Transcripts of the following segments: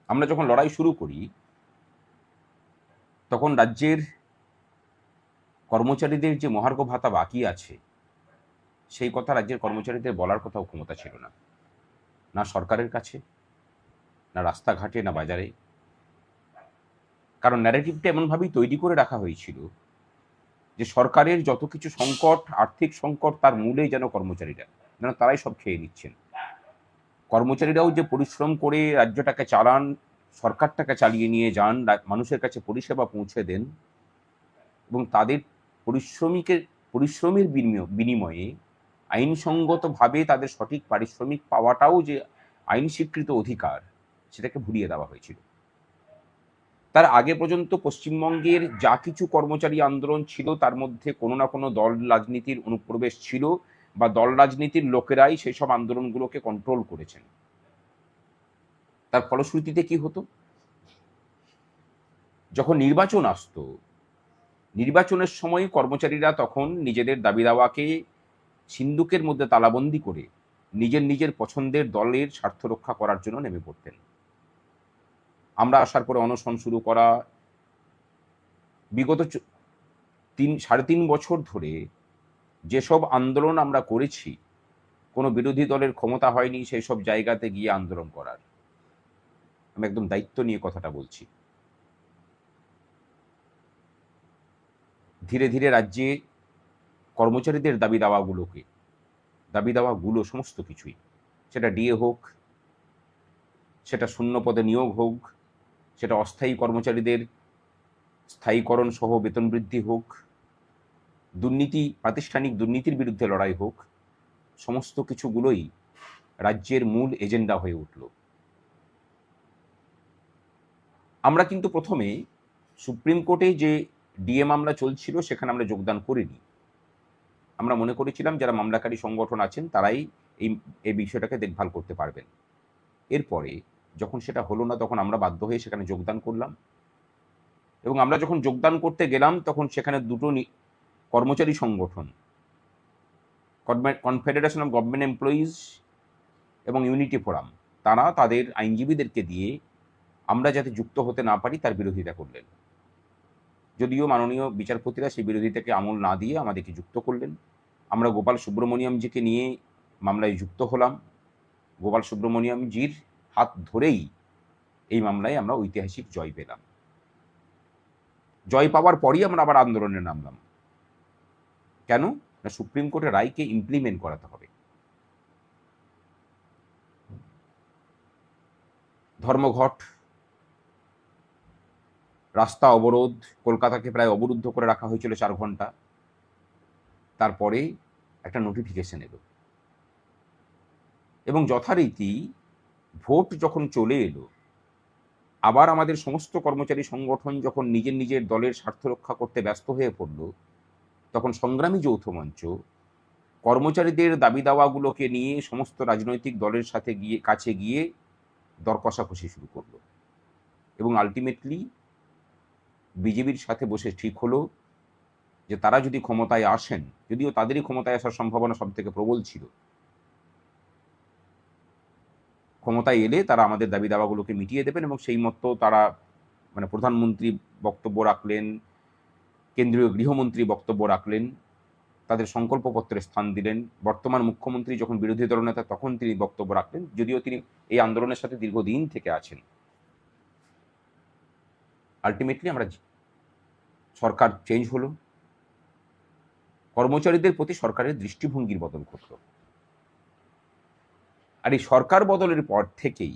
আমরা যখন লড়াই শুরু করি তখন রাজ্যের কর্মচারীদের যে মহার্ঘ ভাতা বাকি আছে সেই কথা রাজ্যের কর্মচারীদের বলার কোথাও ক্ষমতা ছিল না, না সরকারের কাছে, না রাস্তাঘাটে, না বাজারে। কারণ ন্যারেটিভটা এমনভাবেই তৈরি করে রাখা হয়েছিল যে সরকারের যত কিছু সংকট, আর্থিক সংকট, তার মূলে যেন কর্মচারীরা, যেন তারাই সব খেয়ে নিচ্ছেন। কর্মচারীরাও যে পরিশ্রম করে রাজ্যটাকে চালান, সরকারটাকে চালিয়ে নিয়ে যান, মানুষের কাছে পরিষেবা পৌঁছে দেন, এবং তাদের পরিশ্রমের বিনিময়ে আইনসঙ্গতভাবে তাদের সঠিক পারিশ্রমিক পাওয়াটাও যে আইন স্বীকৃত অধিকার, সেটাকে ভুলিয়ে দেওয়া হয়েছিল। তার আগে পর্যন্ত পশ্চিমবঙ্গের যা কিছু কর্মচারী আন্দোলন ছিল তার মধ্যে কোনো না কোনো দল রাজনীতির অনুপ্রবেশ ছিল, বা দল রাজনীতির লোকেরাই সেই সব আন্দোলনগুলোকে কন্ট্রোল করেছেন। তার ফলশ্রুতিতে কি হতো, যখন নির্বাচন আসতো, নির্বাচনের সময় কর্মচারীরা তখন নিজেদের দাবি দাওয়াকে সিন্দুকের মধ্যে তালাবন্দি করে নিজের নিজের পছন্দের দলের স্বার্থ রক্ষা করার জন্য নেমে পড়তেন। আমরা আসার পরে অনশন শুরু করা, বিগত 3.5 বছর ধরে যেসব আন্দোলন আমরা করেছি, কোনো বিরোধী দলের ক্ষমতা হয়নি সেই সব জায়গাতে গিয়ে আন্দোলন করার। আমি একদম দায়িত্ব নিয়ে কথাটা বলছি। ধীরে ধীরে রাজ্যে কর্মচারীদের দাবি দাওয়াগুলো সমস্ত কিছুই, সেটা ডিএ হোক, সেটা শূন্য পদে নিয়োগ হোক, সেটা অস্থায়ী কর্মচারীদের স্থায়ীকরণ সহ বেতন বৃদ্ধি হোক, প্রাতিষ্ঠানিক দুর্নীতির বিরুদ্ধে লড়াই হোক, সমস্ত কিছুগুলোই রাজ্যের মূল এজেন্ডা হয়ে উঠল। আমরা কিন্তু প্রথমে সুপ্রিম কোর্টে যে ডিএ মামলা চলছিল সেখানে আমরা যোগদান করিনি। আমরা মনে করেছিলাম যারা মামলাকারী সংগঠন আছেন তারাই এই বিষয়টাকে দেখভাল করতে পারবেন। এরপরে যখন সেটা হলো না তখন আমরা বাধ্য হয়ে সেখানে যোগদান করলাম, এবং আমরা যখন যোগদান করতে গেলাম তখন সেখানে দুটো কর্মচারী সংগঠন, কনফেডারেশন অফ গভর্নমেন্ট এমপ্লয়িজ এবং ইউনিটি ফোরাম, তারা তাদের আইনজীবীদেরকে দিয়ে আমরা যাতে যুক্ত হতে না পারি তার বিরোধিতা করলেন। যদিও মাননীয় বিচারপতিরা সেই বিরোধিতাকে আমল না দিয়ে আমাদেরকে যুক্ত করলেন। আমরা গোপাল সুব্রমণিয়ামজিকে নিয়ে মামলায় যুক্ত হলাম। গোপাল সুব্রমণিয়ামজির হাত ধরেই এই মামলায় আমরা ঐতিহাসিক জয় পেলাম। জয় পাওয়ার পরই আমরা আবার আন্দোলনে নামলাম। কেন না, সুপ্রিম কোর্টের রায়কে ইমপ্লিমেন্ট করাতে হবে। ধর্মঘট, রাস্তা অবরোধ, কলকাতাকে প্রায় অবরুদ্ধ করে রাখা হয়েছিল 4 ঘন্টা। তারপরে একটা নোটিফিকেশন এলো, এবং যথারীতি ভোট যখন চলে এলো, আবার আমাদের সমস্ত কর্মচারী সংগঠন যখন নিজের নিজের দলের স্বার্থ রক্ষা করতে ব্যস্ত হয়ে পড়ল, তখন সংগ্রামী যৌথ মঞ্চ কর্মচারীদের দাবি দাওয়াগুলোকে নিয়ে সমস্ত রাজনৈতিক দলের কাছে গিয়ে দর কষাকষি শুরু করলো, এবং আলটিমেটলি বিজেপির সাথে বসে ঠিক হলো যে তারা যদি ক্ষমতায় আসেন, যদিও তাদেরই ক্ষমতায় আসার সম্ভাবনা সব থেকে প্রবল ছিল, ক্ষমতায় এলে তারা আমাদের দাবি দাওয়াগুলোকে মিটিয়ে দেবেন, এবং সেই মতো তারা প্রধানমন্ত্রী বক্তব্য রাখলেন, কেন্দ্রীয় গৃহমন্ত্রী বক্তব্য রাখলেন, তাদের সংকল্পপত্রে স্থান দিলেন। বর্তমান মুখ্যমন্ত্রী যখন বিরোধী দলনেতা তখন তিনি বক্তব্য রাখলেন, যদিও তিনি এই আন্দোলনের সাথে দীর্ঘদিন থেকে আছেন। আলটিমেটলি আমরা সরকার চেঞ্জ হলো, কর্মচারীদের প্রতি সরকারের দৃষ্টিভঙ্গির বদল ঘটল। আর এই সরকার বদলের পর থেকেই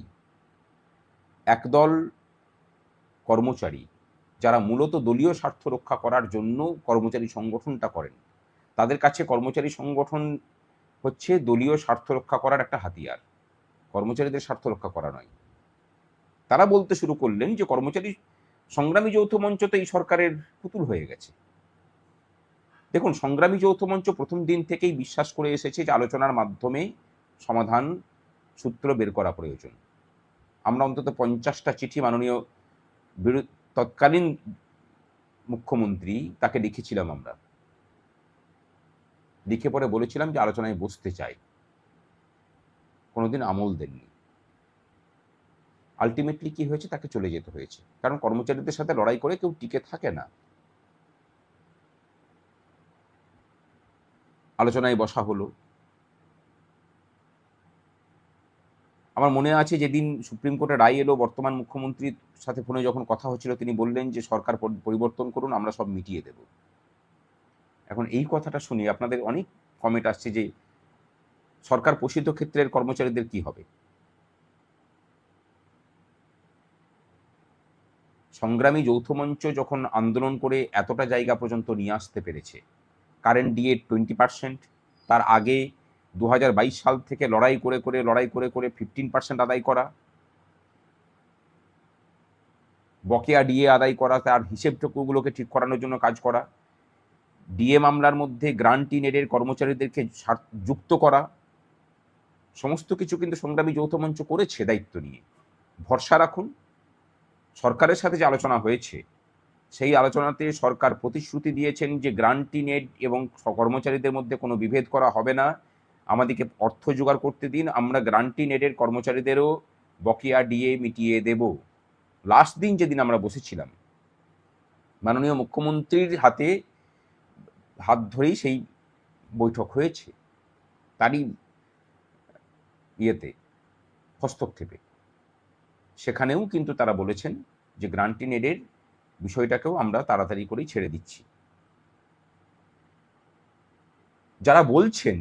একদল কর্মচারী যারা মূলত দলীয় স্বার্থ রক্ষা করার জন্য কর্মচারী সংগঠনটা করেন, তাদের কাছে কর্মচারী সংগঠন হচ্ছে দলীয় স্বার্থ রক্ষা করার একটা হাতিয়ার, কর্মচারীদের স্বার্থ রক্ষা করা নয়। তারা বলতে শুরু করলেন যে সংগ্রামী যৌথ মঞ্চ তো এই সরকারের পুতুল হয়ে গেছে। দেখুন, সংগ্রামী যৌথ মঞ্চ প্রথম দিন থেকেই বিশ্বাস করে এসেছে যে আলোচনার মাধ্যমে সমাধান সূত্র বের করা প্রয়োজন। আমরা অন্তত 50টা চিঠি মাননীয় তৎকালীন মুখ্যমন্ত্রী তাকে লিখেছিলাম। আমরা লিখে পরে বলেছিলাম যে আলোচনায় বসতে চাই, কোনোদিন আমল দেননি। আলটিমেটলি কি হয়েছে, তাকে চলে যেতে হয়েছে, কারণ কর্মচারীদের সাথে লড়াই করে কেউ টিকে থাকে না। আলোচনায় বসা হলো। আমার মনে আছে যেদিন সুপ্রিম কোর্টের রায় এলো, বর্তমান মুখ্যমন্ত্রীর সাথে ফোনে যখন কথা হচ্ছিল, তিনি বললেন যে সরকার পরিবর্তন করুন, আমরা সব মিটিয়ে দেব। এখন এই কথাটা শুনে আপনাদের অনেক কমেন্ট আসছে যে সরকার পোষিত ক্ষেত্রের কর্মচারীদের কি হবে। সংগ্রামী যৌথ মঞ্চ যখন আন্দোলন করে এতটা জায়গা পর্যন্ত নিয়ে আসতে পেরেছে, কারেন্ট ডিএ 20%, তার আগে 2022 সাল থেকে লড়াই করে 15% আদায় করা, বকেয়া ডিএ আদায় করা, তার হিসেবটুকুগুলোকে ঠিক করানোর জন্য কাজ করা, ডিএ মামলার মধ্যে গ্রান্ট ইন এডের কর্মচারীদেরকে যুক্ত করা, সমস্ত কিছু কিন্তু সংগ্রামী যৌথ মঞ্চ করেছে দায়িত্ব নিয়ে। ভরসা রাখুন, সরকারের সাথে যে আলোচনা হয়েছে সেই আলোচনাতে সরকার প্রতিশ্রুতি দিয়েছেন যে গ্রান্ট ইন এড এবং কর্মচারীদের মধ্যে কোনো বিভেদ করা হবে না, আমাদেরকে অর্থ জোগাড় করতে দিন, আমরা গ্রান্ট ইন এডের কর্মচারীদেরও বকেয়া ডিএ মিটিয়ে দেব। লাস্ট দিন যেদিন আমরা বসেছিলাম, মাননীয় মুখ্যমন্ত্রীর হাত ধরেই সেই বৈঠক হয়েছে, তারই হস্তক্ষেপে। সেখানেও কিন্তু তারা বলেছেন যে গ্রান্ট ইন এডের বিষয়টাকেও আমরা তাড়াতাড়ি করেই ছেড়ে দিচ্ছি। যারা বলছেন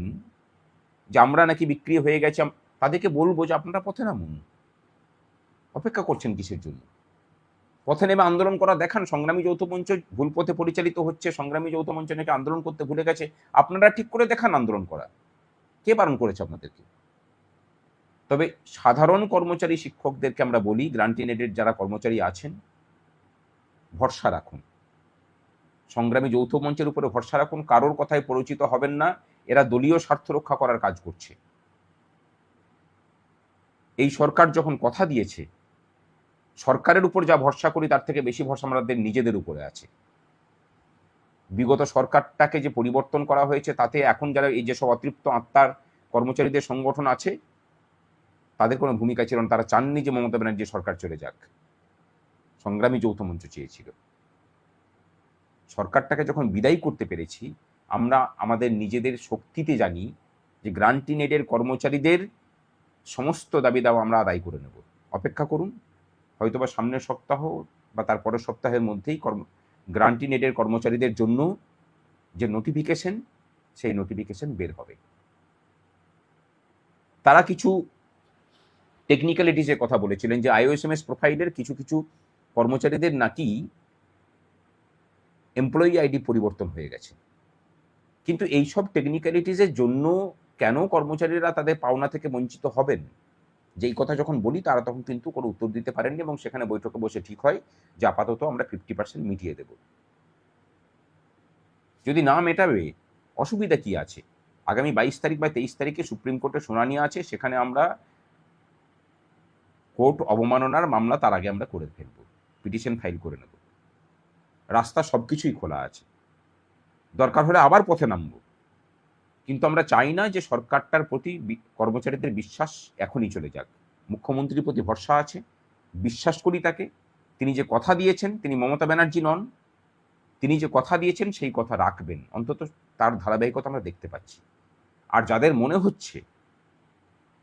যে আমরা নাকি বিক্রি হয়ে গেছে, তাদেরকে বলবো যে আপনারা পথে নামুন, অপেক্ষা করছেন কিসের জন্য? পথে নেমে আন্দোলন করা দেখান। সংগ্রামী যৌথ মঞ্চ ভুল পথে পরিচালিত হচ্ছে, সংগ্রামী যৌথ মঞ্চ নাকি আন্দোলন করতে ভুলে গেছে, আপনারা ঠিক করে দেখান আন্দোলন করা। কে বারণ করেছে আপনাদেরকে? তবে সাধারণ কর্মচারী শিক্ষকদেরকে আমরা বলি, গ্রান্ট ইন এডের যারা কর্মচারী আছেন, ভরসা রাখুন, সংগ্রামী যৌথ মঞ্চের উপরে ভরসা রাখুন, কারোর কথায় পরিচিত হবেন না। এরা দলীয় স্বার্থ রক্ষা করার কাজ করছে। এই সরকার যখন কথা দিয়েছে, সরকারের উপর যা ভরসা করি তার থেকে বেশি ভরসা আমাদের নিজেদের উপরে আছে। বিগত সরকারটাকে যে পরিবর্তন করা হয়েছে, তাতে এখন যারা এই যেসব অতৃপ্ত আত্মার কর্মচারীদের সংগঠন আছে, তাদের কোনো ভূমিকা ছিল না। তারা চাননি যে মমতা ব্যানার্জি সরকার চলে যাক। সংগ্রামী যৌথ মঞ্চ চেয়েছিল। সরকারটাকে যখন বিদায় করতে পেরেছি, আমরা আমাদের নিজেদের শক্তিতে জানি যে গ্রান্ট ইন এডের কর্মচারীদের সমস্ত দাবি দাওয়া আমরা আদায় করে নেব। অপেক্ষা করুন, হয়তোবা সামনের সপ্তাহ বা তার পরের সপ্তাহের মধ্যেই গ্রান্ট ইন এডের কর্মচারীদের জন্য যে নোটিফিকেশন, সেই নোটিফিকেশন বের হবে। তারা কিছু টেকনিক্যালিটিসের কথা বলেছিলেন যে আইওএসএমএস প্রোফাইলের কিছু কিছু কর্মচারীদের নাকি এমপ্লয়ি আইডি পরিবর্তন হয়ে গেছে, কিন্তু এইসব টেকনিক্যালিটিসের জন্য কেন কর্মচারীরা তাদের পাওনা থেকে বঞ্চিত হবেন, যেই কথা যখন বলি তারা তখন কিন্তু কোনো উত্তর দিতে পারেননি, এবং সেখানে বৈঠকে বসে ঠিক হয় যে আপাতত আমরা 50% মিটিয়ে দেব। যদি না মেটাবে, অসুবিধা কি আছে? আগামী 22 তারিখ বা 23 তারিখে সুপ্রিম কোর্টে শুনানি আছে, সেখানে আমরা কোর্ট অবমাননার মামলা তার আগে আমরা করে ফেলব, পিটিশন ফাইল করে নেব। রাস্তা সব কিছুই খোলা আছে, দরকার হলে আবার পথে নামব। কিন্তু আমরা চাই না যে সরকারটার প্রতি কর্মচারীদের বিশ্বাস এখনই চলে যাক। মুখ্যমন্ত্রীর প্রতি ভরসা আছে, বিশ্বাস করি তাকে। তিনি যে কথা দিয়েছেন, তিনি মমতা ব্যানার্জি নন, তিনি যে কথা দিয়েছেন সেই কথা রাখবেন, অন্তত তার ধারাবাহিকতা আমরা দেখতে পাচ্ছি। আর যাদের মনে হচ্ছে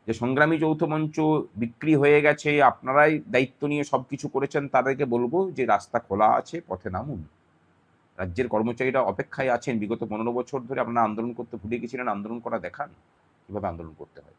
যে সংগ্রামী যৌথ মঞ্চ বিক্রি হয়ে গেছে, আপনারাই দায়িত্ব নিয়ে সব কিছু করেছেন, তাদেরকে বলবো যে রাস্তা খোলা আছে, পথে নামুন। রাজ্যের কর্মচারীরা অপেক্ষায় আছেন। বিগত 15 বছর ধরে আপনারা আন্দোলন করতে ভুলে গেছিলেন, আন্দোলন করা দেখান কিভাবে আন্দোলন করতে হয়।